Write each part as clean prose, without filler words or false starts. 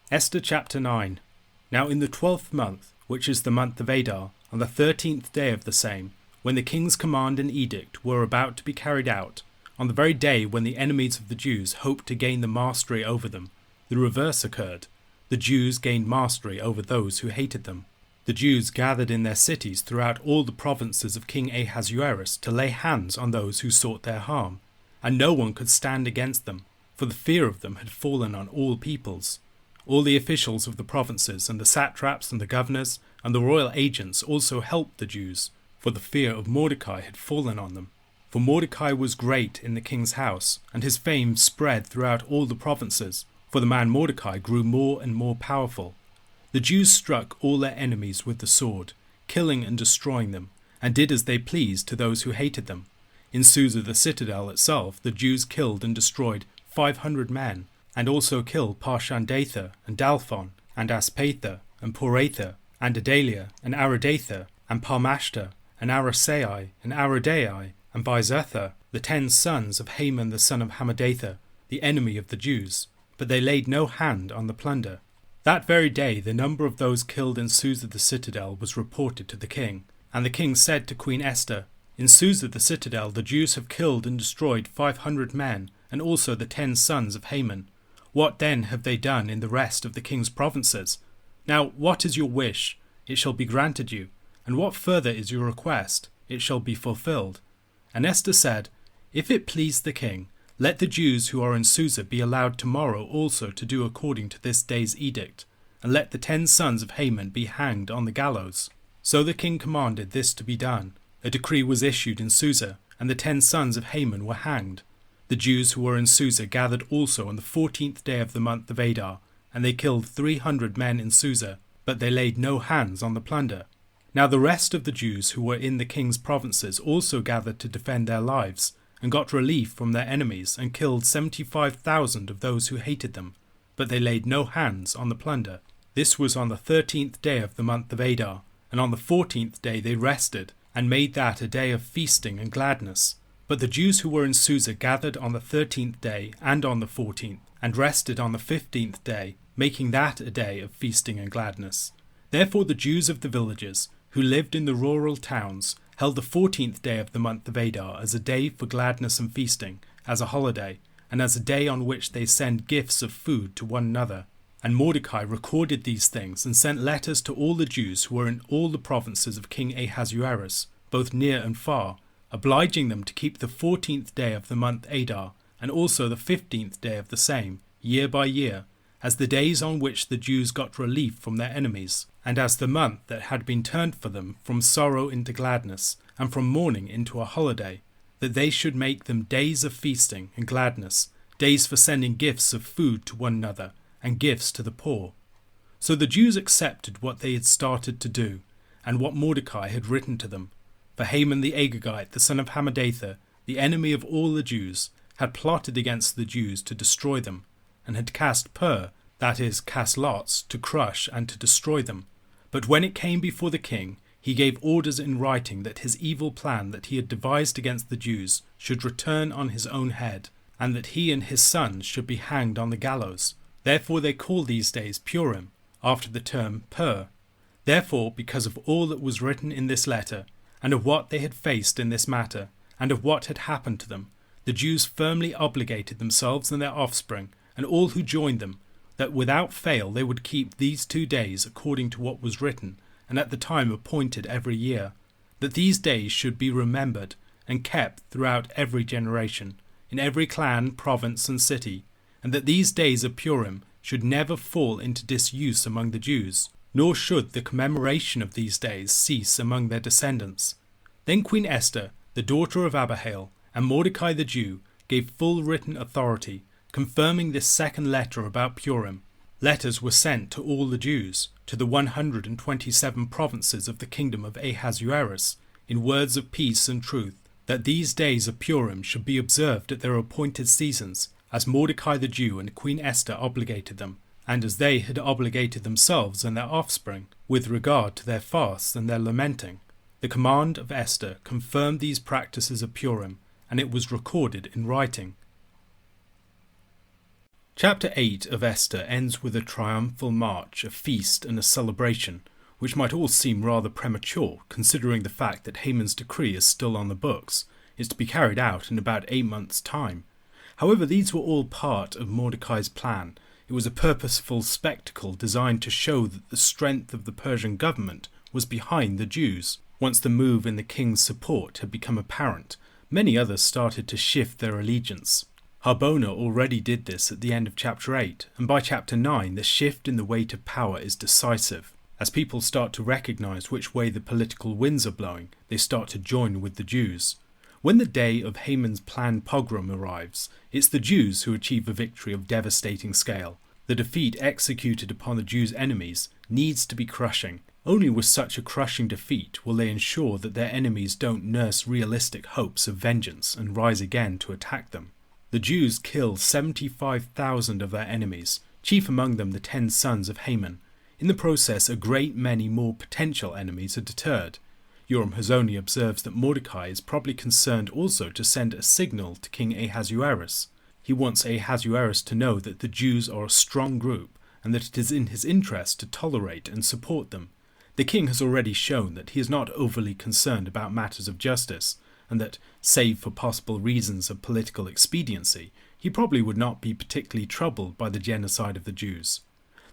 Esther chapter 9. Now in the 12th month, which is the month of Adar, on the 13th day of the same, when the king's command and edict were about to be carried out, on the very day when the enemies of the Jews hoped to gain the mastery over them, the reverse occurred. The Jews gained mastery over those who hated them. The Jews gathered in their cities throughout all the provinces of King Ahasuerus to lay hands on those who sought their harm, and no one could stand against them, for the fear of them had fallen on all peoples. All the officials of the provinces and the satraps and the governors and the royal agents also helped the Jews, for the fear of Mordecai had fallen on them. For Mordecai was great in the king's house, and his fame spread throughout all the provinces, for the man Mordecai grew more and more powerful. The Jews struck all their enemies with the sword, killing and destroying them, and did as they pleased to those who hated them. In Susa the citadel itself the Jews killed and destroyed 500 men, and also killed Parshandatha, and Dalphon, and Aspatha, and Poratha, and Adalia, and Aridatha, and Parmashta, and Arasai, and Aradai, and Bizatha, the 10 sons of Haman the son of Hammedatha, the enemy of the Jews. But they laid no hand on the plunder. That very day the number of those killed in Susa the citadel was reported to the king. And the king said to Queen Esther, "In Susa the citadel the Jews have killed and destroyed 500 men, and also the 10 sons of Haman. What then have they done in the rest of the king's provinces? Now what is your wish? It shall be granted you. And what further is your request? It shall be fulfilled." And Esther said, "If it please the king, let the Jews who are in Susa be allowed tomorrow also to do according to this day's edict, and let the 10 sons of Haman be hanged on the gallows." So the king commanded this to be done. A decree was issued in Susa, and the 10 sons of Haman were hanged. The Jews who were in Susa gathered also on the 14th day of the month of Adar, and they killed 300 men in Susa, but they laid no hands on the plunder. Now the rest of the Jews who were in the king's provinces also gathered to defend their lives, and got relief from their enemies, and killed 75,000 of those who hated them, but they laid no hands on the plunder. This was on the 13th day of the month of Adar, and on the 14th day they rested, and made that a day of feasting and gladness. But the Jews who were in Susa gathered on the 13th day and on the 14th, and rested on the 15th day, making that a day of feasting and gladness. Therefore the Jews of the villages, who lived in the rural towns, held the 14th day of the month of Adar as a day for gladness and feasting, as a holiday, and as a day on which they send gifts of food to one another. And Mordecai recorded these things and sent letters to all the Jews who were in all the provinces of King Ahasuerus, both near and far, obliging them to keep the 14th day of the month Adar, and also the 15th day of the same, year by year, as the days on which the Jews got relief from their enemies, and as the month that had been turned for them from sorrow into gladness, and from mourning into a holiday, that they should make them days of feasting and gladness, days for sending gifts of food to one another, and gifts to the poor. So the Jews accepted what they had started to do, and what Mordecai had written to them. For Haman the Agagite, the son of Hammedatha, the enemy of all the Jews, had plotted against the Jews to destroy them, and had cast pur, that is, cast lots, to crush and to destroy them. But when it came before the king, he gave orders in writing that his evil plan that he had devised against the Jews should return on his own head, and that he and his sons should be hanged on the gallows. Therefore they call these days Purim, after the term pur. Therefore, because of all that was written in this letter, and of what they had faced in this matter, and of what had happened to them, the Jews firmly obligated themselves and their offspring, and all who joined them, that without fail they would keep these 2 days according to what was written, and at the time appointed every year, that these days should be remembered and kept throughout every generation, in every clan, province, and city, and that these days of Purim should never fall into disuse among the Jews, nor should the commemoration of these days cease among their descendants. Then Queen Esther, the daughter of Abihail, and Mordecai the Jew, gave full written authority, confirming this second letter about Purim. Letters were sent to all the Jews, to the 127 provinces of the kingdom of Ahasuerus, in words of peace and truth, that these days of Purim should be observed at their appointed seasons, as Mordecai the Jew and Queen Esther obligated them, and as they had obligated themselves and their offspring, with regard to their fasts and their lamenting. The command of Esther confirmed these practices of Purim, and it was recorded in writing. Chapter 8 of Esther ends with a triumphal march, a feast and a celebration, which might all seem rather premature considering the fact that Haman's decree is still on the books, is to be carried out in about 8 months' time. However, these were all part of Mordecai's plan. It was a purposeful spectacle designed to show that the strength of the Persian government was behind the Jews. Once the move in the king's support had become apparent, many others started to shift their allegiance. Harbona already did this at the end of chapter 8, and by chapter 9 the shift in the weight of power is decisive. As people start to recognize which way the political winds are blowing, they start to join with the Jews. When the day of Haman's planned pogrom arrives, it's the Jews who achieve a victory of devastating scale. The defeat executed upon the Jews' enemies needs to be crushing. Only with such a crushing defeat will they ensure that their enemies don't nurse realistic hopes of vengeance and rise again to attack them. The Jews kill 75,000 of their enemies, chief among them the 10 sons of Haman. In the process, a great many more potential enemies are deterred. Yoram-Hazoni observes that Mordecai is probably concerned also to send a signal to King Ahasuerus. He wants Ahasuerus to know that the Jews are a strong group and that it is in his interest to tolerate and support them. The king has already shown that he is not overly concerned about matters of justice, and that, save for possible reasons of political expediency, he probably would not be particularly troubled by the genocide of the Jews.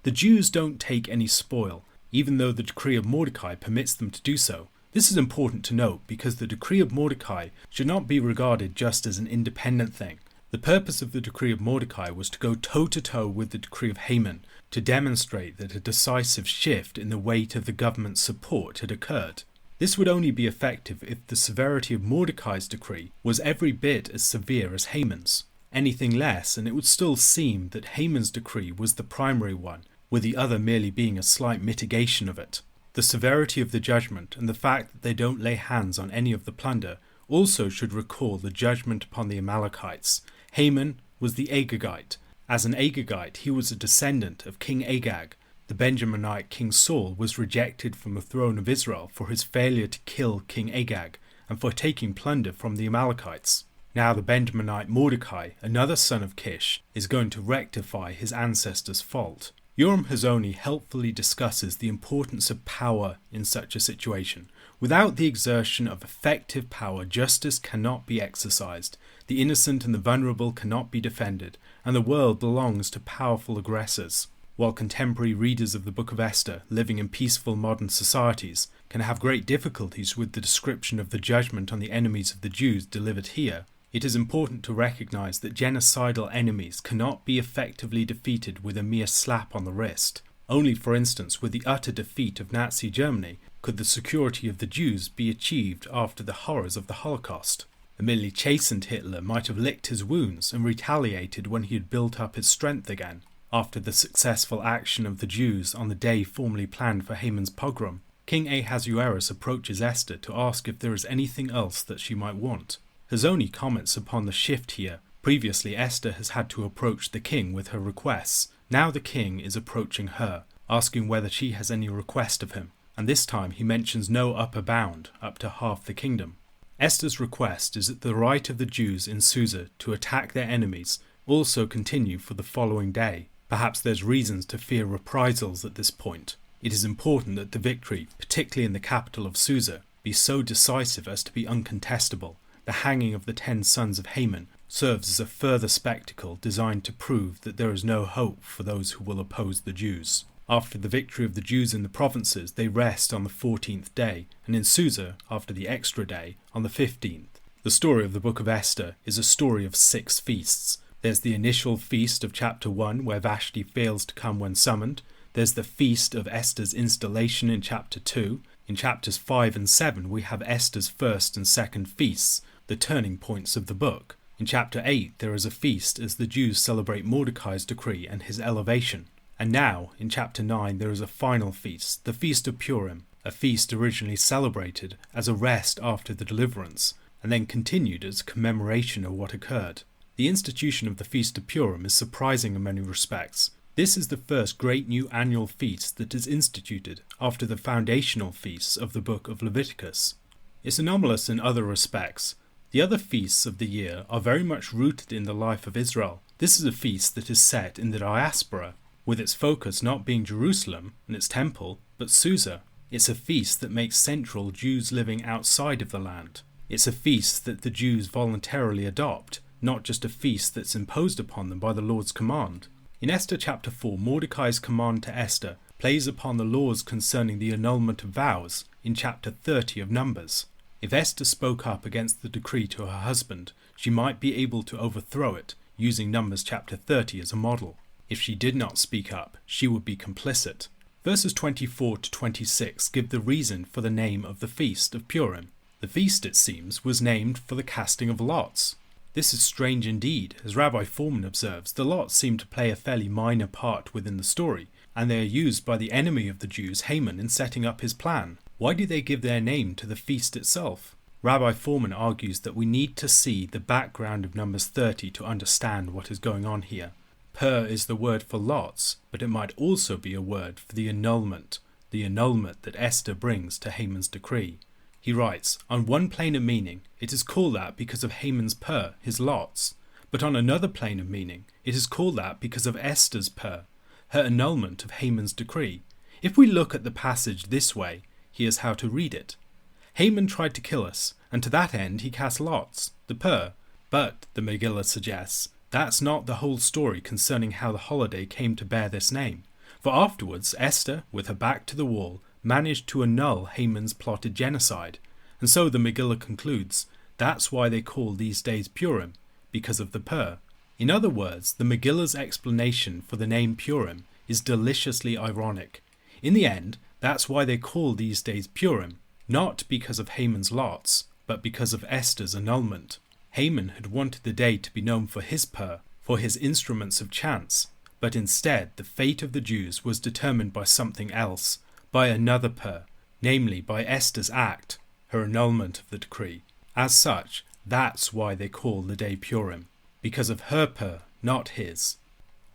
The Jews don't take any spoil, even though the decree of Mordecai permits them to do so. This is important to note because the decree of Mordecai should not be regarded just as an independent thing. The purpose of the decree of Mordecai was to go toe-to-toe with the decree of Haman, to demonstrate that a decisive shift in the weight of the government's support had occurred. This would only be effective if the severity of Mordecai's decree was every bit as severe as Haman's. Anything less, and it would still seem that Haman's decree was the primary one, with the other merely being a slight mitigation of it. The severity of the judgment and the fact that they don't lay hands on any of the plunder also should recall the judgment upon the Amalekites. Haman was the Agagite. As an Agagite, he was a descendant of King Agag. The Benjaminite King Saul was rejected from the throne of Israel for his failure to kill King Agag and for taking plunder from the Amalekites. Now the Benjaminite Mordecai, another son of Kish, is going to rectify his ancestor's fault. Yoram-Hazoni helpfully discusses the importance of power in such a situation. Without the exertion of effective power, justice cannot be exercised, the innocent and the vulnerable cannot be defended, and the world belongs to powerful aggressors. While contemporary readers of the Book of Esther, living in peaceful modern societies, can have great difficulties with the description of the judgment on the enemies of the Jews delivered here, it is important to recognize that genocidal enemies cannot be effectively defeated with a mere slap on the wrist. Only, for instance, with the utter defeat of Nazi Germany could the security of the Jews be achieved after the horrors of the Holocaust. A merely chastened Hitler might have licked his wounds and retaliated when he had built up his strength again. After the successful action of the Jews on the day formerly planned for Haman's pogrom, King Ahasuerus approaches Esther to ask if there is anything else that she might want. Hazoni comments upon the shift here. Previously, Esther has had to approach the king with her requests. Now the king is approaching her, asking whether she has any request of him, and this time he mentions no upper bound, up to half the kingdom. Esther's request is that the right of the Jews in Susa to attack their enemies also continue for the following day. Perhaps there's reasons to fear reprisals at this point. It is important that the victory, particularly in the capital of Susa, be so decisive as to be uncontestable. The hanging of the 10 sons of Haman serves as a further spectacle designed to prove that there is no hope for those who will oppose the Jews. After the victory of the Jews in the provinces, they rest on the 14th day, and in Susa, after the extra day, on the 15th. The story of the Book of Esther is a story of 6 feasts. There's the initial feast of chapter 1, where Vashti fails to come when summoned. There's the feast of Esther's installation in chapter 2. In chapters 5 and 7, we have Esther's first and second feasts, the turning points of the book. In chapter 8, there is a feast as the Jews celebrate Mordecai's decree and his elevation. And now, in chapter 9, there is a final feast, the Feast of Purim, a feast originally celebrated as a rest after the deliverance, and then continued as a commemoration of what occurred. The institution of the Feast of Purim is surprising in many respects. This is the first great new annual feast that is instituted after the foundational feasts of the book of Leviticus. It's anomalous in other respects. The other feasts of the year are very much rooted in the life of Israel. This is a feast that is set in the diaspora, with its focus not being Jerusalem and its temple, but Susa. It's a feast that makes central Jews living outside of the land. It's a feast that the Jews voluntarily adopt, not just a feast that's imposed upon them by the Lord's command. In Esther chapter 4, Mordecai's command to Esther plays upon the laws concerning the annulment of vows in chapter 30 of Numbers. If Esther spoke up against the decree to her husband, she might be able to overthrow it, using Numbers chapter 30 as a model. If she did not speak up, she would be complicit. Verses 24 to 26 give the reason for the name of the feast of Purim. The feast, it seems, was named for the casting of lots. This is strange indeed. As Rabbi Foreman observes, the lots seem to play a fairly minor part within the story, and they are used by the enemy of the Jews, Haman, in setting up his plan. Why do they give their name to the feast itself? Rabbi Foreman argues that we need to see the background of Numbers 30 to understand what is going on here. Pur is the word for lots, but it might also be a word for the annulment that Esther brings to Haman's decree. He writes, on one plane of meaning, it is called that because of Haman's pur, his lots. But on another plane of meaning, it is called that because of Esther's pur, her annulment of Haman's decree. If we look at the passage this way, here's how to read it. Haman tried to kill us, and to that end he cast lots, the pur. But, the Megillah suggests, that's not the whole story concerning how the holiday came to bear this name. For afterwards, Esther, with her back to the wall, managed to annul Haman's plotted genocide. And so the Megillah concludes, that's why they call these days Purim, because of the pur. In other words, the Megillah's explanation for the name Purim is deliciously ironic. In the end, that's why they call these days Purim, not because of Haman's lots, but because of Esther's annulment. Haman had wanted the day to be known for his pur, for his instruments of chance, but instead the fate of the Jews was determined by something else, by another pur, namely by Esther's act, her annulment of the decree. As such, that's why they call the day Purim, because of her pur, not his.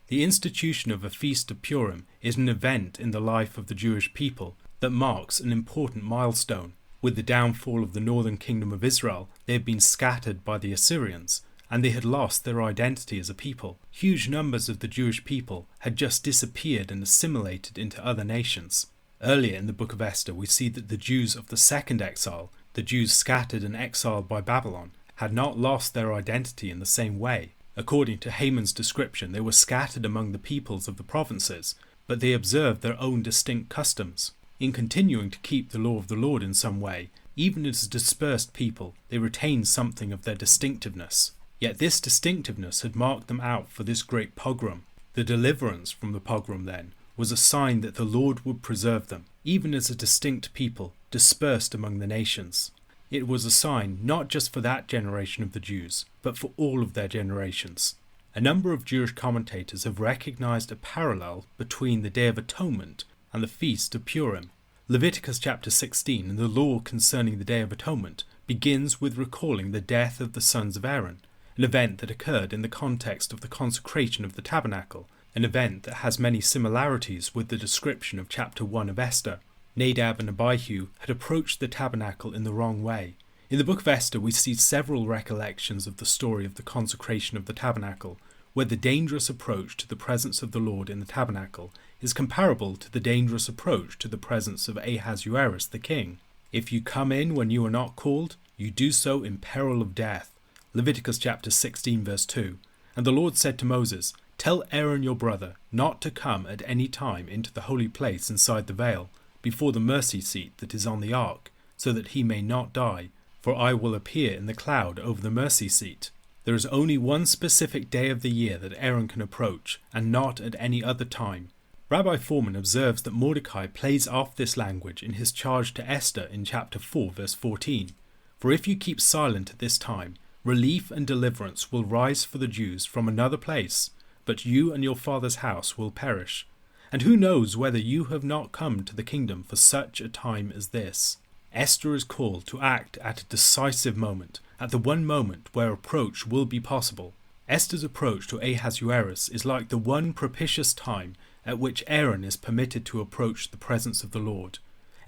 The institution of a feast of Purim is an event in the life of the Jewish people that marks an important milestone. With the downfall of the northern kingdom of Israel, they had been scattered by the Assyrians, and they had lost their identity as a people. Huge numbers of the Jewish people had just disappeared and assimilated into other nations. Earlier in the book of Esther, we see that the Jews of the second exile, the Jews scattered and exiled by Babylon, had not lost their identity in the same way. According to Haman's description, they were scattered among the peoples of the provinces, but they observed their own distinct customs. In continuing to keep the law of the Lord in some way, even as a dispersed people, they retained something of their distinctiveness. Yet this distinctiveness had marked them out for this great pogrom. The deliverance from the pogrom, then, was a sign that the Lord would preserve them, even as a distinct people, dispersed among the nations. It was a sign not just for that generation of the Jews, but for all of their generations. A number of Jewish commentators have recognized a parallel between the Day of Atonement and the Feast of Purim. Leviticus chapter 16 and the law concerning the Day of Atonement begins with recalling the death of the sons of Aaron, an event that occurred in the context of the consecration of the tabernacle, an event that has many similarities with the description of chapter 1 of Esther. Nadab and Abihu had approached the tabernacle in the wrong way. In the book of Esther we see several recollections of the story of the consecration of the tabernacle, where the dangerous approach to the presence of the Lord in the tabernacle is comparable to the dangerous approach to the presence of Ahasuerus the king. If you come in when you are not called, you do so in peril of death. Leviticus chapter 16 verse 2. And the Lord said to Moses, tell Aaron your brother not to come at any time into the holy place inside the veil, before the mercy seat that is on the ark, so that he may not die, for I will appear in the cloud over the mercy seat. There is only one specific day of the year that Aaron can approach, and not at any other time. Rabbi Foreman observes that Mordecai plays off this language in his charge to Esther in chapter 4 verse 14. For if you keep silent at this time, relief and deliverance will rise for the Jews from another place, but you and your father's house will perish. And who knows whether you have not come to the kingdom for such a time as this? Esther is called to act at a decisive moment, at the one moment where approach will be possible. Esther's approach to Ahasuerus is like the one propitious time at which Aaron is permitted to approach the presence of the Lord.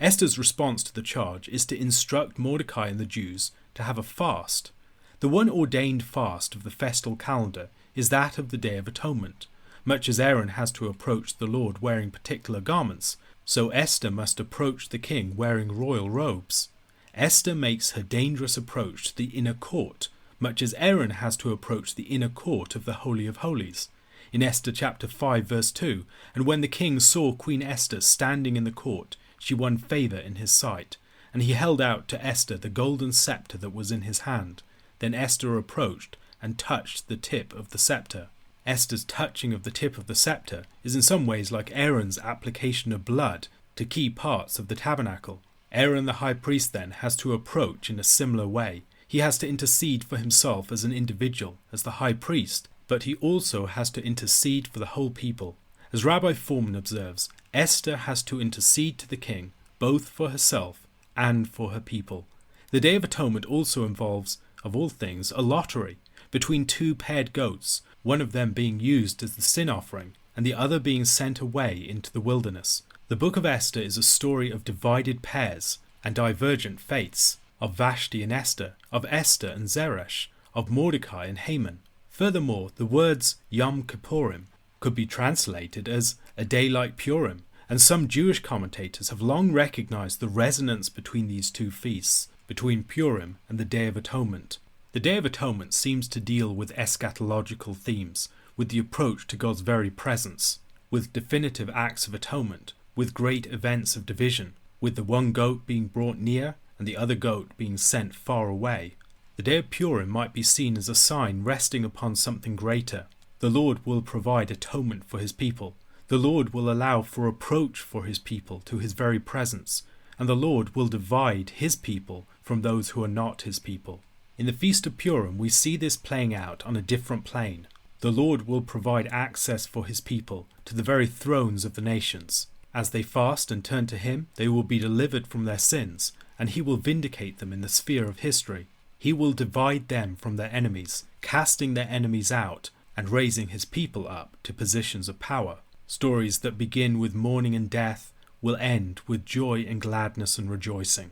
Esther's response to the charge is to instruct Mordecai and the Jews to have a fast. The one ordained fast of the festal calendar is that of the Day of Atonement. Much as Aaron has to approach the Lord wearing particular garments, so Esther must approach the king wearing royal robes. Esther makes her dangerous approach to the inner court, much as Aaron has to approach the inner court of the Holy of Holies. In Esther chapter 5 verse 2, and when the king saw Queen Esther standing in the court, she won favour in his sight, and he held out to Esther the golden sceptre that was in his hand. Then Esther approached and touched the tip of the sceptre. Esther's touching of the tip of the sceptre is in some ways like Aaron's application of blood to key parts of the tabernacle. Aaron the high priest then has to approach in a similar way. He has to intercede for himself as an individual, as the high priest, but he also has to intercede for the whole people. As Rabbi Foreman observes, Esther has to intercede to the king, both for herself and for her people. The Day of Atonement also involves, of all things, a lottery between two paired goats, one of them being used as the sin offering, and the other being sent away into the wilderness. The book of Esther is a story of divided pairs and divergent faiths, of Vashti and Esther, of Esther and Zeresh, of Mordecai and Haman. Furthermore, the words Yom Kippurim could be translated as a day like Purim, and some Jewish commentators have long recognized the resonance between these two feasts, between Purim and the Day of Atonement. The Day of Atonement seems to deal with eschatological themes, with the approach to God's very presence, with definitive acts of atonement, with great events of division, with the one goat being brought near and the other goat being sent far away. The Day of Purim might be seen as a sign resting upon something greater. The Lord will provide atonement for his people. The Lord will allow for approach for his people to his very presence, and the Lord will divide his people from those who are not his people. In the Feast of Purim, we see this playing out on a different plane. The Lord will provide access for his people to the very thrones of the nations. As they fast and turn to him, they will be delivered from their sins, and he will vindicate them in the sphere of history. He will divide them from their enemies, casting their enemies out and raising his people up to positions of power. Stories that begin with mourning and death will end with joy and gladness and rejoicing.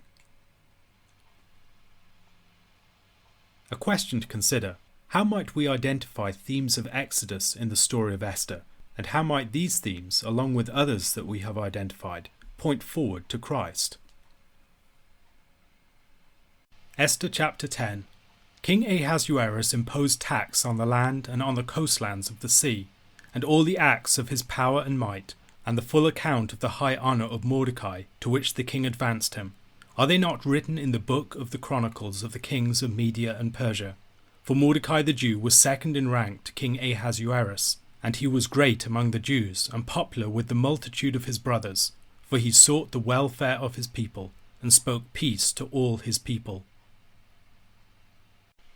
A question to consider: how might we identify themes of Exodus in the story of Esther, and how might these themes, along with others that we have identified, point forward to Christ? Esther chapter 10. King Ahasuerus imposed tax on the land and on the coastlands of the sea, and all the acts of his power and might, and the full account of the high honour of Mordecai, to which the king advanced him. Are they not written in the book of the chronicles of the kings of Media and Persia? For Mordecai the Jew was second in rank to King Ahasuerus, and he was great among the Jews, and popular with the multitude of his brothers, for he sought the welfare of his people, and spoke peace to all his people.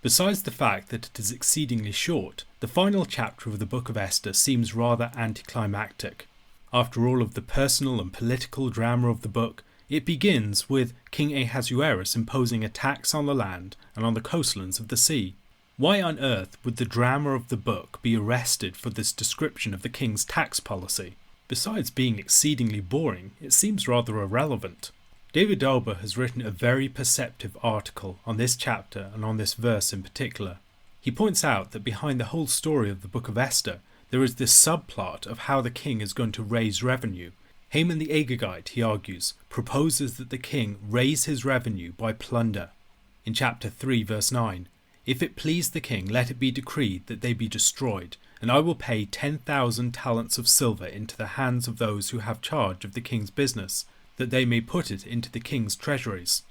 Besides the fact that it is exceedingly short, the final chapter of the book of Esther seems rather anticlimactic. After all of the personal and political drama of the book, it begins with King Ahasuerus imposing a tax on the land and on the coastlands of the sea. Why on earth would the drama of the book be arrested for this description of the king's tax policy? Besides being exceedingly boring, it seems rather irrelevant. David Dauber has written a very perceptive article on this chapter and on this verse in particular. He points out that behind the whole story of the book of Esther, there is this subplot of how the king is going to raise revenue. Haman the Agagite, he argues, proposes that the king raise his revenue by plunder. In chapter 3 verse 9, "If it please the king, let it be decreed that they be destroyed, and I will pay 10,000 talents of silver into the hands of those who have charge of the king's business, that they may put it into the king's treasuries."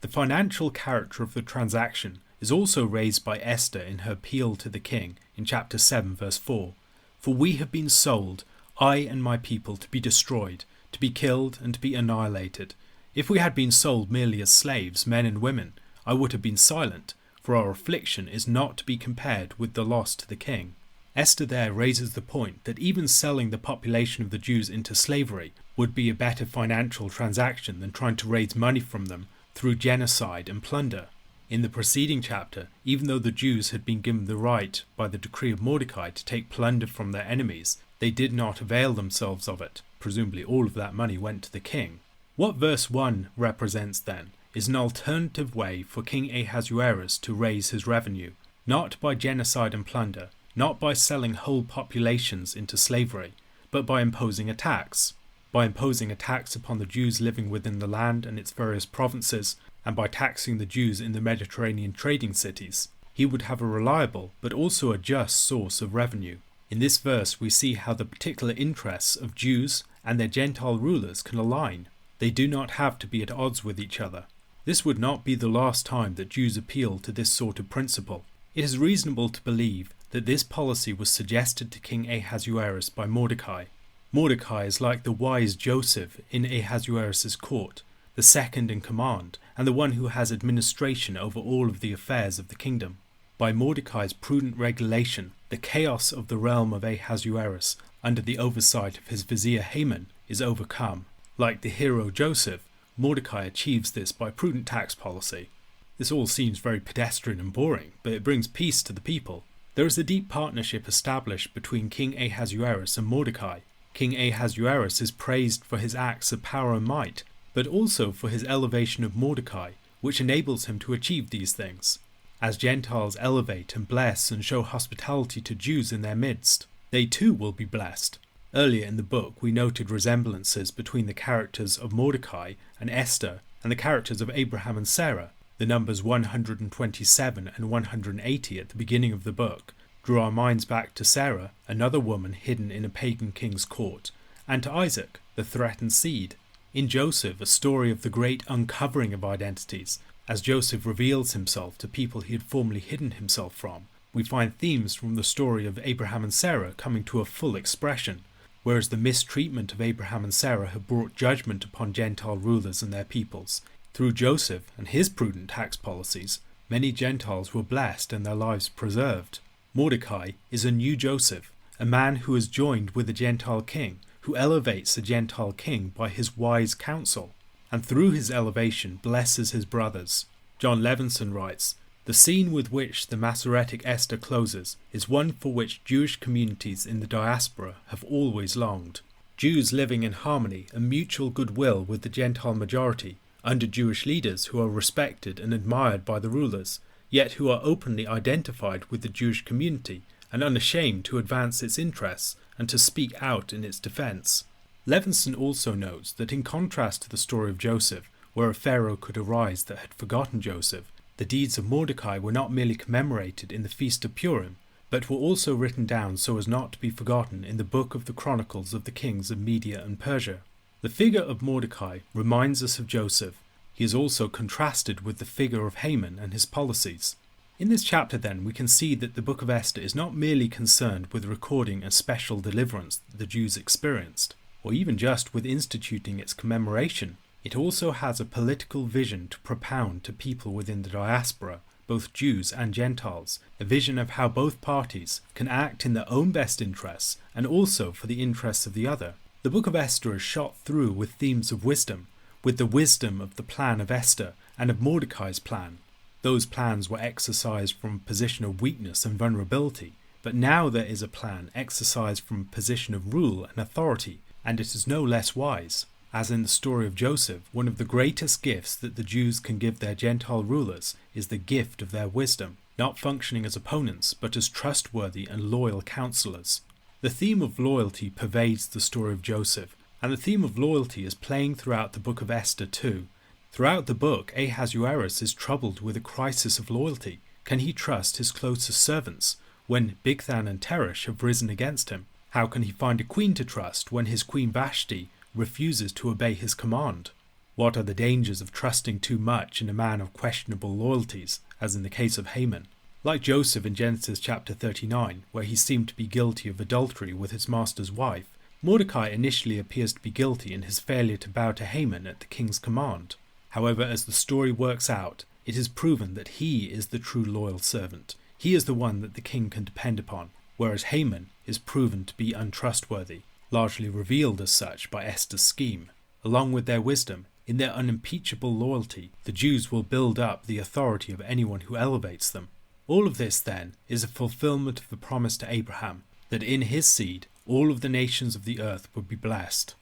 The financial character of the transaction is also raised by Esther in her appeal to the king in chapter 7 verse 4. "For we have been sold, I and my people, to be destroyed, to be killed and to be annihilated. If we had been sold merely as slaves, men and women, I would have been silent, for our affliction is not to be compared with the loss to the king." Esther there raises the point that even selling the population of the Jews into slavery would be a better financial transaction than trying to raise money from them through genocide and plunder. In the preceding chapter, even though the Jews had been given the right by the decree of Mordecai to take plunder from their enemies, they did not avail themselves of it. Presumably all of that money went to the king. What verse 1 represents then is an alternative way for King Ahasuerus to raise his revenue, not by genocide and plunder, not by selling whole populations into slavery, but by imposing a tax. By imposing a tax upon the Jews living within the land and its various provinces, and by taxing the Jews in the Mediterranean trading cities, he would have a reliable but also a just source of revenue. In this verse we see how the particular interests of Jews and their Gentile rulers can align. They do not have to be at odds with each other. This would not be the last time that Jews appeal to this sort of principle. It is reasonable to believe that this policy was suggested to King Ahasuerus by Mordecai. Mordecai is like the wise Joseph in Ahasuerus' court, the second in command, and the one who has administration over all of the affairs of the kingdom. By Mordecai's prudent regulation, the chaos of the realm of Ahasuerus, under the oversight of his vizier Haman, is overcome. Like the hero Joseph, Mordecai achieves this by prudent tax policy. This all seems very pedestrian and boring, but it brings peace to the people. There is a deep partnership established between King Ahasuerus and Mordecai. King Ahasuerus is praised for his acts of power and might, but also for his elevation of Mordecai, which enables him to achieve these things. As Gentiles elevate and bless and show hospitality to Jews in their midst, they too will be blessed. Earlier in the book we noted resemblances between the characters of Mordecai and Esther and the characters of Abraham and Sarah. The numbers 127 and 180 at the beginning of the book drew our minds back to Sarah, another woman hidden in a pagan king's court, and to Isaac, the threatened seed. In Joseph, a story of the great uncovering of identities, as Joseph reveals himself to people he had formerly hidden himself from. We find themes from the story of Abraham and Sarah coming to a full expression, whereas the mistreatment of Abraham and Sarah had brought judgment upon Gentile rulers and their peoples. Through Joseph and his prudent tax policies, many Gentiles were blessed and their lives preserved. Mordecai is a new Joseph, a man who is joined with a Gentile king, who elevates a Gentile king by his wise counsel, and through his elevation blesses his brothers. John Levinson writes, "The scene with which the Masoretic Esther closes is one for which Jewish communities in the diaspora have always longed. Jews living in harmony and mutual goodwill with the Gentile majority, under Jewish leaders who are respected and admired by the rulers, yet who are openly identified with the Jewish community and unashamed to advance its interests and to speak out in its defense." Levinson also notes that in contrast to the story of Joseph, where a pharaoh could arise that had forgotten Joseph, the deeds of Mordecai were not merely commemorated in the Feast of Purim, but were also written down so as not to be forgotten in the book of the Chronicles of the kings of Media and Persia. The figure of Mordecai reminds us of Joseph. He is also contrasted with the figure of Haman and his policies. In this chapter then we can see that the book of Esther is not merely concerned with recording a special deliverance that the Jews experienced, or even just with instituting its commemoration. It also has a political vision to propound to people within the diaspora, both Jews and Gentiles, a vision of how both parties can act in their own best interests and also for the interests of the other. The book of Esther is shot through with themes of wisdom, with the wisdom of the plan of Esther and of Mordecai's plan. Those plans were exercised from a position of weakness and vulnerability, but now there is a plan exercised from a position of rule and authority, and it is no less wise. As in the story of Joseph, one of the greatest gifts that the Jews can give their Gentile rulers is the gift of their wisdom, not functioning as opponents, but as trustworthy and loyal counselors. The theme of loyalty pervades the story of Joseph, and the theme of loyalty is playing throughout the book of Esther too. Throughout the book, Ahasuerus is troubled with a crisis of loyalty. Can he trust his closest servants when Bigthan and Teresh have risen against him? How can he find a queen to trust when his queen Vashti refuses to obey his command? What are the dangers of trusting too much in a man of questionable loyalties, as in the case of Haman? Like Joseph in Genesis chapter 39, where he seemed to be guilty of adultery with his master's wife, Mordecai initially appears to be guilty in his failure to bow to Haman at the king's command. However, as the story works out, it is proven that he is the true loyal servant. He is the one that the king can depend upon, whereas Haman is proven to be untrustworthy, largely revealed as such by Esther's scheme. Along with their wisdom, in their unimpeachable loyalty, the Jews will build up the authority of anyone who elevates them. All of this, then, is a fulfillment of the promise to Abraham, that in his seed all of the nations of the earth would be blessed.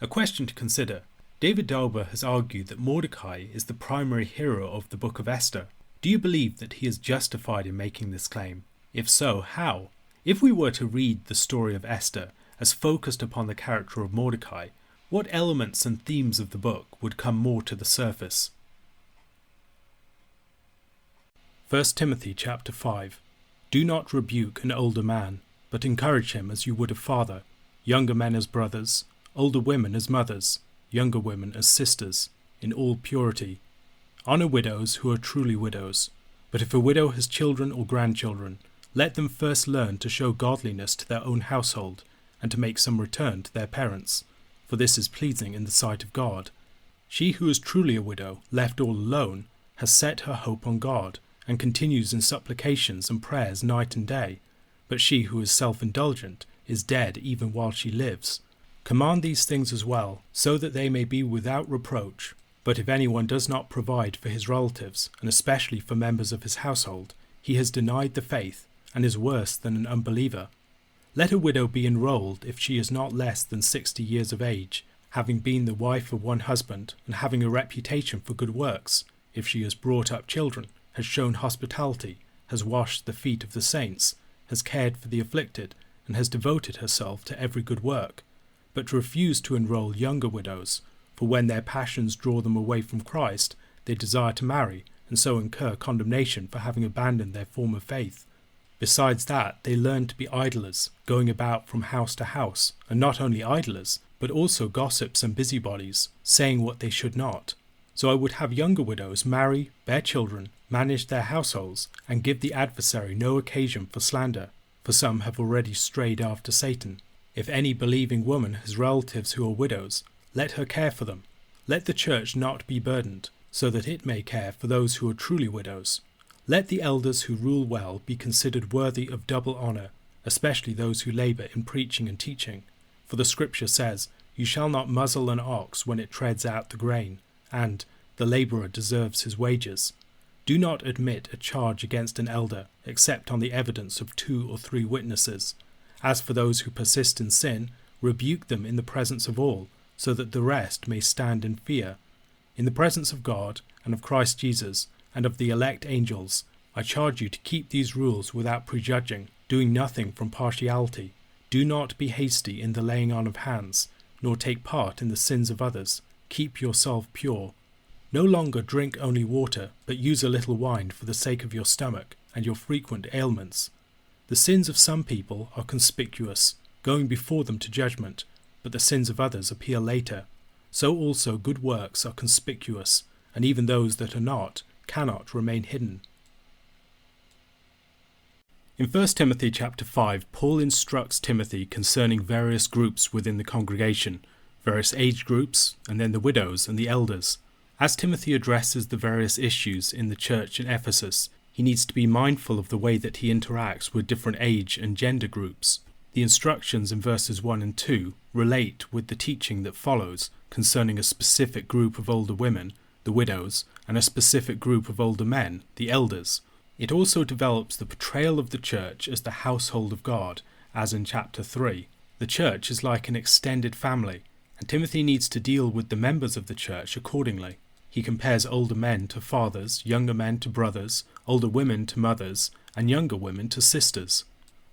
A question to consider. David Dauber has argued that Mordecai is the primary hero of the book of Esther. Do you believe that he is justified in making this claim? If so, how? If we were to read the story of Esther as focused upon the character of Mordecai, what elements and themes of the book would come more to the surface? 1 Timothy chapter 5. Do not rebuke an older man, but encourage him as you would a father, younger men as brothers, older women as mothers, younger women as sisters, in all purity. Honour widows who are truly widows. But if a widow has children or grandchildren, let them first learn to show godliness to their own household, and to make some return to their parents, for this is pleasing in the sight of God. She who is truly a widow, left all alone, has set her hope on God, and continues in supplications and prayers night and day. But she who is self-indulgent is dead even while she lives. Command these things as well, so that they may be without reproach. But if anyone does not provide for his relatives, and especially for members of his household, he has denied the faith, and is worse than an unbeliever. Let a widow be enrolled if she is not less than 60 years of age, having been the wife of one husband, and having a reputation for good works, if she has brought up children, has shown hospitality, has washed the feet of the saints, has cared for the afflicted, and has devoted herself to every good work. But refuse to enroll younger widows, for when their passions draw them away from Christ, they desire to marry, and so incur condemnation for having abandoned their former faith. Besides that, they learn to be idlers, going about from house to house, and not only idlers, but also gossips and busybodies, saying what they should not. So I would have younger widows marry, bear children, manage their households, and give the adversary no occasion for slander, for some have already strayed after Satan. If any believing woman has relatives who are widows, let her care for them. Let the church not be burdened, so that it may care for those who are truly widows. Let the elders who rule well be considered worthy of double honour, especially those who labour in preaching and teaching. For the Scripture says, "You shall not muzzle an ox when it treads out the grain," and "The labourer deserves his wages." Do not admit a charge against an elder, except on the evidence of 2 or 3 witnesses. As for those who persist in sin, rebuke them in the presence of all, so that the rest may stand in fear. In the presence of God, and of Christ Jesus, and of the elect angels, I charge you to keep these rules without prejudging, doing nothing from partiality. Do not be hasty in the laying on of hands, nor take part in the sins of others. Keep yourself pure. No longer drink only water, but use a little wine for the sake of your stomach and your frequent ailments. The sins of some people are conspicuous, going before them to judgment, but the sins of others appear later. So also good works are conspicuous, and even those that are not cannot remain hidden. In 1 Timothy chapter 5, Paul instructs Timothy concerning various groups within the congregation, various age groups, and then the widows and the elders. As Timothy addresses the various issues in the church in Ephesus, he needs to be mindful of the way that he interacts with different age and gender groups. The instructions in verses 1 and 2 relate with the teaching that follows concerning a specific group of older women, the widows, and a specific group of older men, the elders. It also develops the portrayal of the church as the household of God, as in chapter 3. The church is like an extended family, and Timothy needs to deal with the members of the church accordingly. He compares older men to fathers, younger men to brothers, older women to mothers, and younger women to sisters.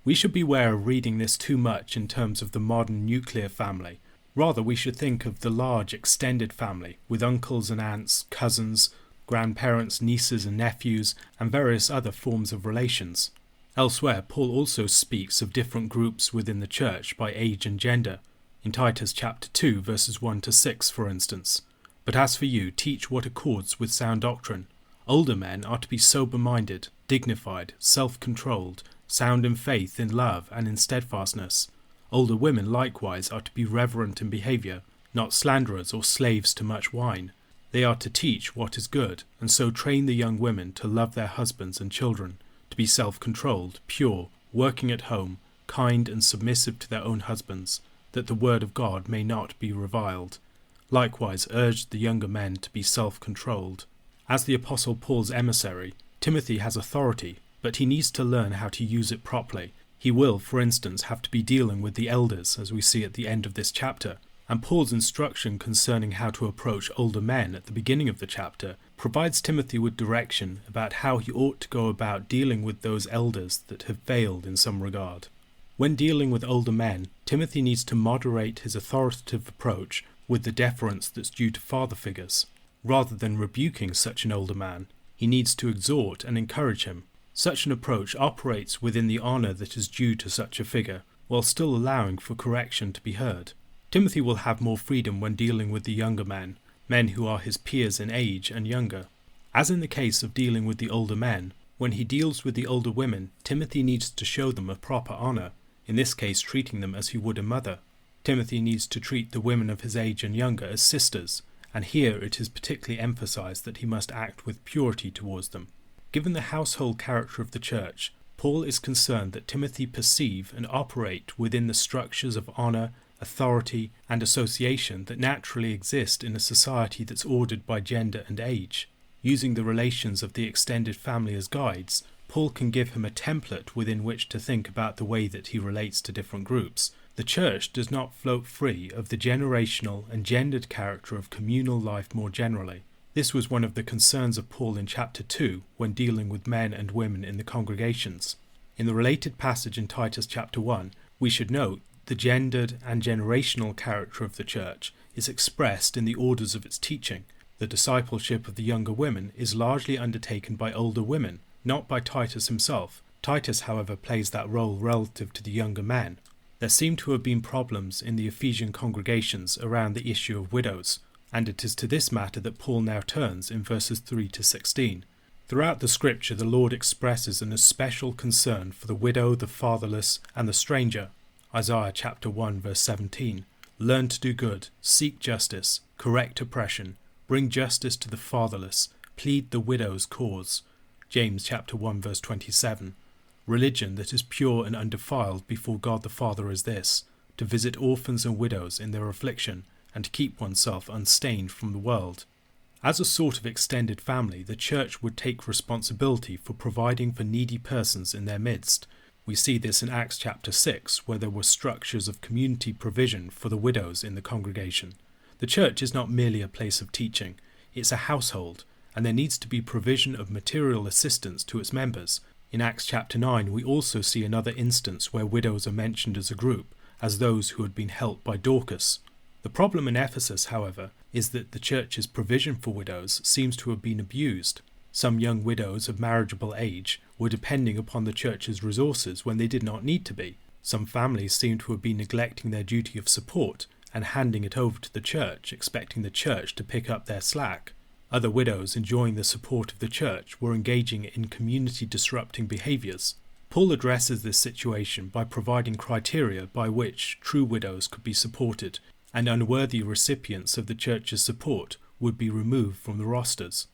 We should beware of reading this too much in terms of the modern nuclear family. Rather, we should think of the large extended family, with uncles and aunts, cousins, grandparents, nieces and nephews, and various other forms of relations. Elsewhere, Paul also speaks of different groups within the church by age and gender, in Titus chapter 2, verses 1 to 6, for instance. But as for you, teach what accords with sound doctrine. Older men are to be sober-minded, dignified, self-controlled, sound in faith, in love, and in steadfastness. Older women likewise are to be reverent in behaviour, not slanderers or slaves to much wine. They are to teach what is good, and so train the young women to love their husbands and children, to be self-controlled, pure, working at home, kind and submissive to their own husbands, that the word of God may not be reviled. Likewise urge the younger men to be self-controlled. As the Apostle Paul's emissary, Timothy has authority, but he needs to learn how to use it properly. He will, for instance, have to be dealing with the elders, as we see at the end of this chapter, and Paul's instruction concerning how to approach older men at the beginning of the chapter provides Timothy with direction about how he ought to go about dealing with those elders that have failed in some regard. When dealing with older men, Timothy needs to moderate his authoritative approach with the deference that's due to father figures. Rather than rebuking such an older man, he needs to exhort and encourage him. Such an approach operates within the honour that is due to such a figure, while still allowing for correction to be heard. Timothy will have more freedom when dealing with the younger men who are his peers in age and younger. As in the case of dealing with the older men, when he deals with the older women, Timothy needs to show them a proper honour, in this case treating them as he would a mother. Timothy needs to treat the women of his age and younger as sisters, and here it is particularly emphasized that he must act with purity towards them. Given the household character of the church, Paul is concerned that Timothy perceive and operate within the structures of honour, authority, and association that naturally exist in a society that's ordered by gender and age. Using the relations of the extended family as guides, Paul can give him a template within which to think about the way that he relates to different groups. The church does not float free of the generational and gendered character of communal life more generally. This was one of the concerns of Paul in chapter 2 when dealing with men and women in the congregations. In the related passage in Titus chapter 1, we should note the gendered and generational character of the church is expressed in the orders of its teaching. The discipleship of the younger women is largely undertaken by older women, not by Titus himself. Titus, however, plays that role relative to the younger men. There seem to have been problems in the Ephesian congregations around the issue of widows, and it is to this matter that Paul now turns in verses 3 to 16. Throughout the scripture, the Lord expresses an especial concern for the widow, the fatherless, and the stranger. Isaiah chapter 1 verse 17. Learn to do good, seek justice, correct oppression, bring justice to the fatherless, plead the widow's cause. James chapter 1 verse 27. Religion that is pure and undefiled before God the Father is this, to visit orphans and widows in their affliction, and to keep oneself unstained from the world. As a sort of extended family, the church would take responsibility for providing for needy persons in their midst. We see this in Acts chapter 6, where there were structures of community provision for the widows in the congregation. The church is not merely a place of teaching, it's a household, and there needs to be provision of material assistance to its members. In Acts chapter 9, we also see another instance where widows are mentioned as a group, as those who had been helped by Dorcas. The problem in Ephesus, however, is that the church's provision for widows seems to have been abused. Some young widows of marriageable age were depending upon the church's resources when they did not need to be. Some families seem to have been neglecting their duty of support and handing it over to the church, expecting the church to pick up their slack. Other widows enjoying the support of the church were engaging in community-disrupting behaviours. Paul addresses this situation by providing criteria by which true widows could be supported, and unworthy recipients of the church's support would be removed from the rosters.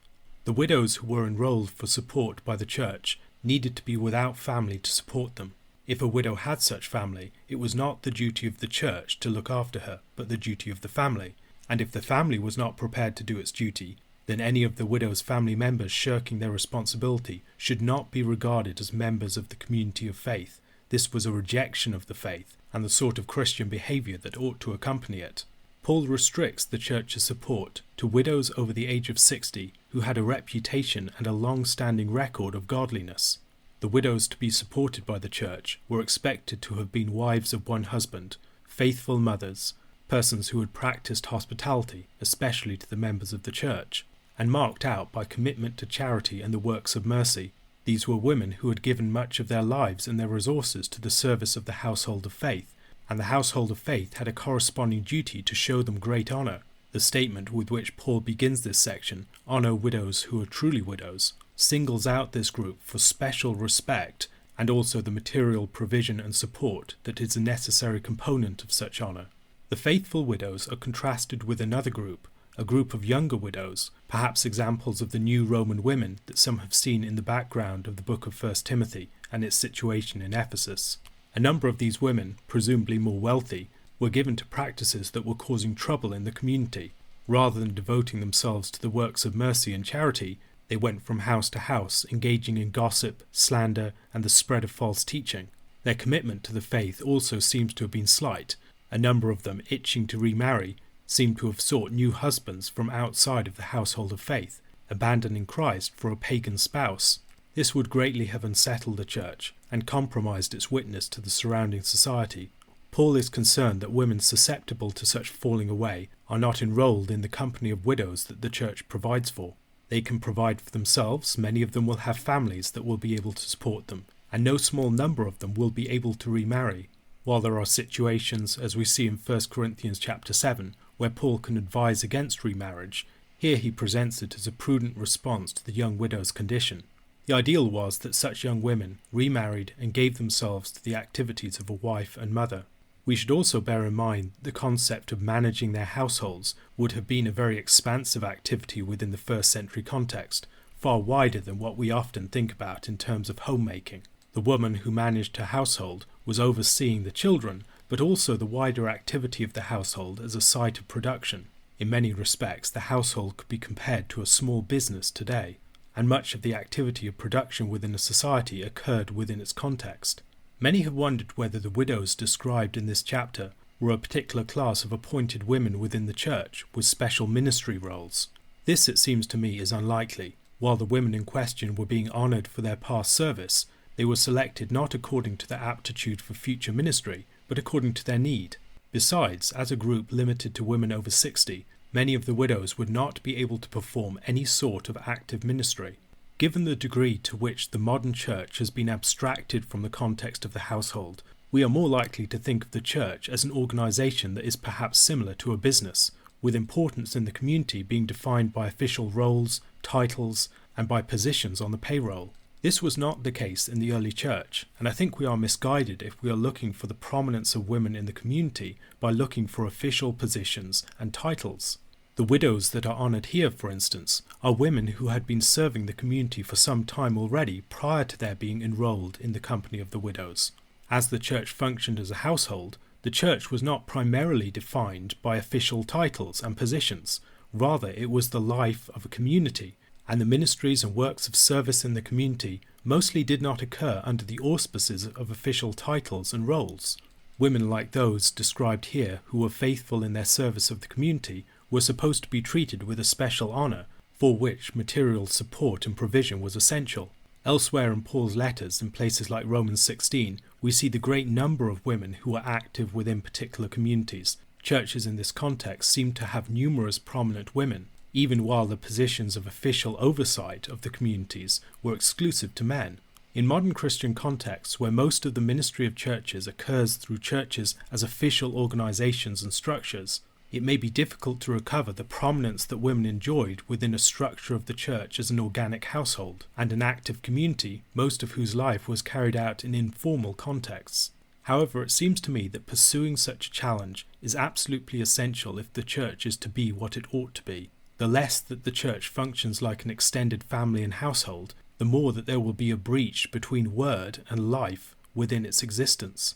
The widows who were enrolled for support by the church needed to be without family to support them. If a widow had such family, it was not the duty of the church to look after her, but the duty of the family. And if the family was not prepared to do its duty, then any of the widow's family members shirking their responsibility should not be regarded as members of the community of faith. This was a rejection of the faith and the sort of Christian behaviour that ought to accompany it. Paul restricts the church's support to widows over the age of 60 who had a reputation and a long-standing record of godliness. The widows to be supported by the church were expected to have been wives of one husband, faithful mothers, persons who had practiced hospitality, especially to the members of the church, and marked out by commitment to charity and the works of mercy. These were women who had given much of their lives and their resources to the service of the household of faith, and the household of faith had a corresponding duty to show them great honour. The statement with which Paul begins this section, "Honour widows who are truly widows," singles out this group for special respect and also the material provision and support that is a necessary component of such honour. The faithful widows are contrasted with another group, a group of younger widows, perhaps examples of the new Roman women that some have seen in the background of the book of 1 Timothy and its situation in Ephesus. A number of these women, presumably more wealthy, were given to practices that were causing trouble in the community. Rather than devoting themselves to the works of mercy and charity, they went from house to house, engaging in gossip, slander, and the spread of false teaching. Their commitment to the faith also seems to have been slight. A number of them, itching to remarry, seem to have sought new husbands from outside of the household of faith. abandoning Christ for a pagan spouse. This would greatly have unsettled the church and compromised its witness to the surrounding society. Paul is concerned that women susceptible to such falling away are not enrolled in the company of widows that the church provides for. They can provide for themselves, many of them will have families that will be able to support them, and no small number of them will be able to remarry. While there are situations, as we see in 1 Corinthians chapter 7, where Paul can advise against remarriage, here he presents it as a prudent response to the young widow's condition. The ideal was that such young women remarried and gave themselves to the activities of a wife and mother. We should also bear in mind the concept of managing their households would have been a very expansive activity within the first century context, far wider than what we often think about in terms of homemaking. The woman who managed her household was overseeing the children, but also the wider activity of the household as a site of production. In many respects, the household could be compared to a small business today, and much of the activity of production within a society occurred within its context. Many have wondered whether the widows described in this chapter were a particular class of appointed women within the church with special ministry roles. This, it seems to me, is unlikely. While the women in question were being honoured for their past service, they were selected not according to their aptitude for future ministry, but according to their need. Besides, as a group limited to women over 60, many of the widows would not be able to perform any sort of active ministry. Given the degree to which the modern church has been abstracted from the context of the household, we are more likely to think of the church as an organisation that is perhaps similar to a business, with importance in the community being defined by official roles, titles, and by positions on the payroll. This was not the case in the early church, and I think we are misguided if we are looking for the prominence of women in the community by looking for official positions and titles. The widows that are honoured here, for instance, are women who had been serving the community for some time already prior to their being enrolled in the company of the widows. As the church functioned as a household, the church was not primarily defined by official titles and positions. Rather, it was the life of a community, and the ministries and works of service in the community mostly did not occur under the auspices of official titles and roles. Women like those described here, who were faithful in their service of the community, were supposed to be treated with a special honour, for which material support and provision was essential. Elsewhere in Paul's letters, in places like Romans 16, we see the great number of women who are active within particular communities. Churches in this context seem to have numerous prominent women, even while the positions of official oversight of the communities were exclusive to men. In modern Christian contexts, where most of the ministry of churches occurs through churches as official organisations and structures, it may be difficult to recover the prominence that women enjoyed within a structure of the church as an organic household and an active community, most of whose life was carried out in informal contexts. However, it seems to me that pursuing such a challenge is absolutely essential if the church is to be what it ought to be. The less that the church functions like an extended family and household, the more that there will be a breach between word and life within its existence.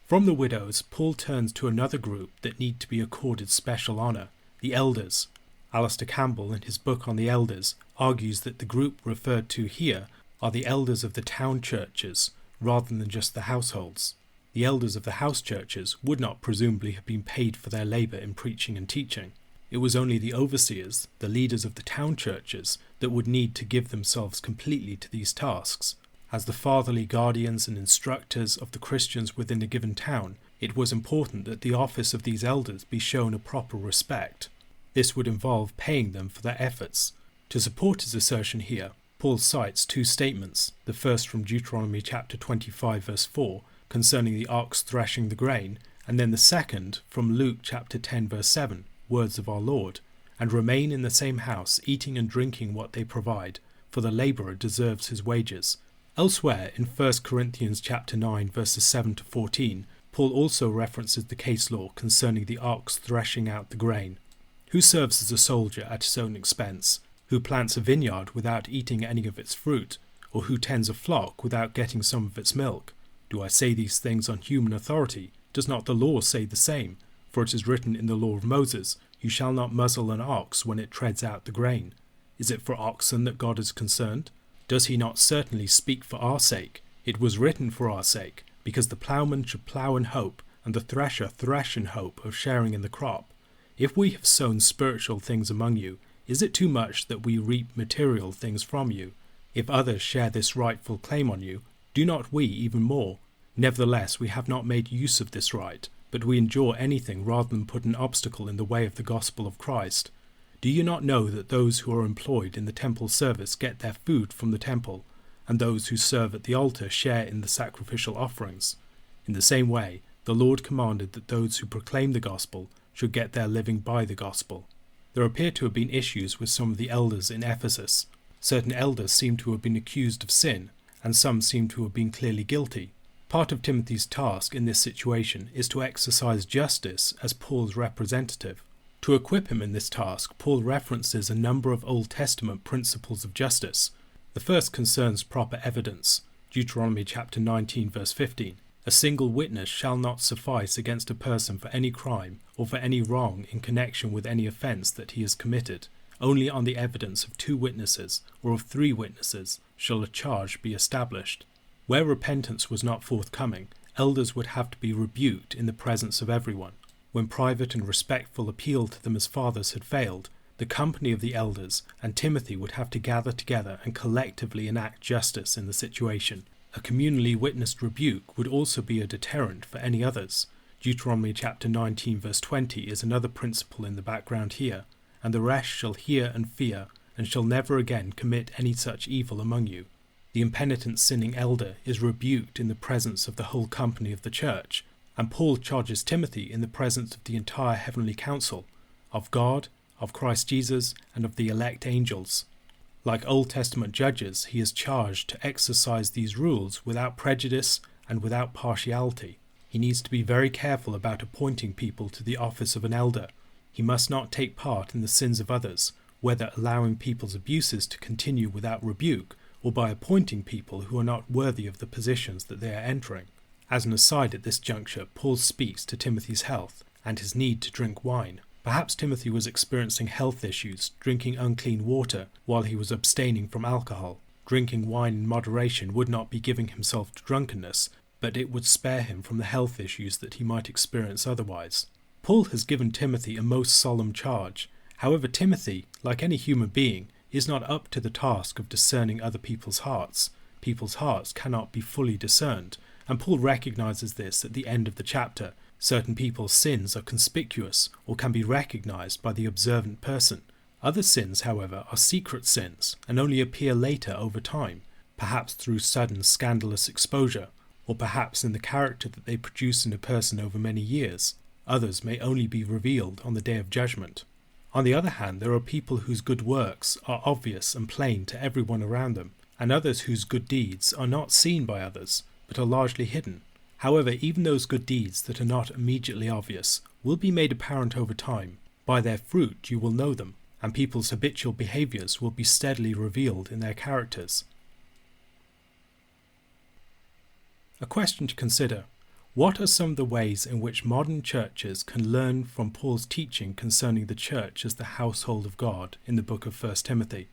From the widows, Paul turns to another group that need to be accorded special honour, the elders. Alistair Campbell, in his book on the elders, argues that the group referred to here are the elders of the town churches, rather than just the households. The elders of the house churches would not presumably have been paid for their labour in preaching and teaching. It was only the overseers, the leaders of the town churches, that would need to give themselves completely to these tasks. As the fatherly guardians and instructors of the Christians within a given town, it was important that the office of these elders be shown a proper respect. This would involve paying them for their efforts. To support his assertion here, Paul cites two statements, the first from Deuteronomy chapter 25 verse 4, concerning the ox threshing the grain, and then the second from Luke chapter 10 verse 7, words of our Lord, and remain in the same house, eating and drinking what they provide, for the labourer deserves his wages. Elsewhere, in 1 Corinthians chapter 9 verses 7 to 14, Paul also references the case law concerning the ox threshing out the grain. Who serves as a soldier at his own expense? Who plants a vineyard without eating any of its fruit? Or who tends a flock without getting some of its milk? Do I say these things on human authority? Does not the law say the same? For it is written in the law of Moses, "You shall not muzzle an ox when it treads out the grain." Is it for oxen that God is concerned? Does he not certainly speak for our sake? It was written for our sake, because the ploughman should plough in hope, and the thresher thresh in hope of sharing in the crop. If we have sown spiritual things among you, Is it too much that we reap material things from you? If others share this rightful claim on you, do not we even more? Nevertheless, we have not made use of this right, but we endure anything rather than put an obstacle in the way of the gospel of Christ. Do you not know that those who are employed in the temple service get their food from the temple, and those who serve at the altar share in the sacrificial offerings? In the same way, the Lord commanded that those who proclaim the gospel should get their living by the gospel. There appear to have been issues with some of the elders in Ephesus. Certain elders seem to have been accused of sin, and some seem to have been clearly guilty. Part of Timothy's task in this situation is to exercise justice as Paul's representative. To equip him in this task, Paul references a number of Old Testament principles of justice. The first concerns proper evidence. Deuteronomy chapter 19 verse 15. A single witness shall not suffice against a person for any crime or for any wrong in connection with any offence that he has committed. Only on the evidence of 2 witnesses or of 3 witnesses shall a charge be established. Where repentance was not forthcoming, elders would have to be rebuked in the presence of everyone. When private and respectful appeal to them as fathers had failed, the company of the elders and Timothy would have to gather together and collectively enact justice in the situation. A communally witnessed rebuke would also be a deterrent for any others. Deuteronomy chapter 19 verse 20 is another principle in the background here. And the rest shall hear and fear, and shall never again commit any such evil among you. The impenitent sinning elder is rebuked in the presence of the whole company of the church, and Paul charges Timothy in the presence of the entire heavenly council, of God, of Christ Jesus, and of the elect angels. Like Old Testament judges, he is charged to exercise these rules without prejudice and without partiality. He needs to be very careful about appointing people to the office of an elder. He must not take part in the sins of others, whether allowing people's abuses to continue without rebuke, or by appointing people who are not worthy of the positions that they are entering. As an aside at this juncture, Paul speaks to Timothy's health and his need to drink wine. Perhaps Timothy was experiencing health issues, drinking unclean water while he was abstaining from alcohol. Drinking wine in moderation would not be giving himself to drunkenness, but it would spare him from the health issues that he might experience otherwise. Paul has given Timothy a most solemn charge. However, Timothy, like any human being, is not up to the task of discerning other people's hearts. People's hearts cannot be fully discerned, and Paul recognizes this at the end of the chapter. Certain people's sins are conspicuous or can be recognized by the observant person. Other sins, however, are secret sins and only appear later over time, perhaps through sudden scandalous exposure, or perhaps in the character that they produce in a person over many years. Others may only be revealed on the day of judgment. On the other hand, there are people whose good works are obvious and plain to everyone around them, and others whose good deeds are not seen by others, but are largely hidden. However, even those good deeds that are not immediately obvious will be made apparent over time. By their fruit you will know them, and people's habitual behaviours will be steadily revealed in their characters. A question to consider. What are some of the ways in which modern churches can learn from Paul's teaching concerning the church as the household of God in the book of 1 Timothy?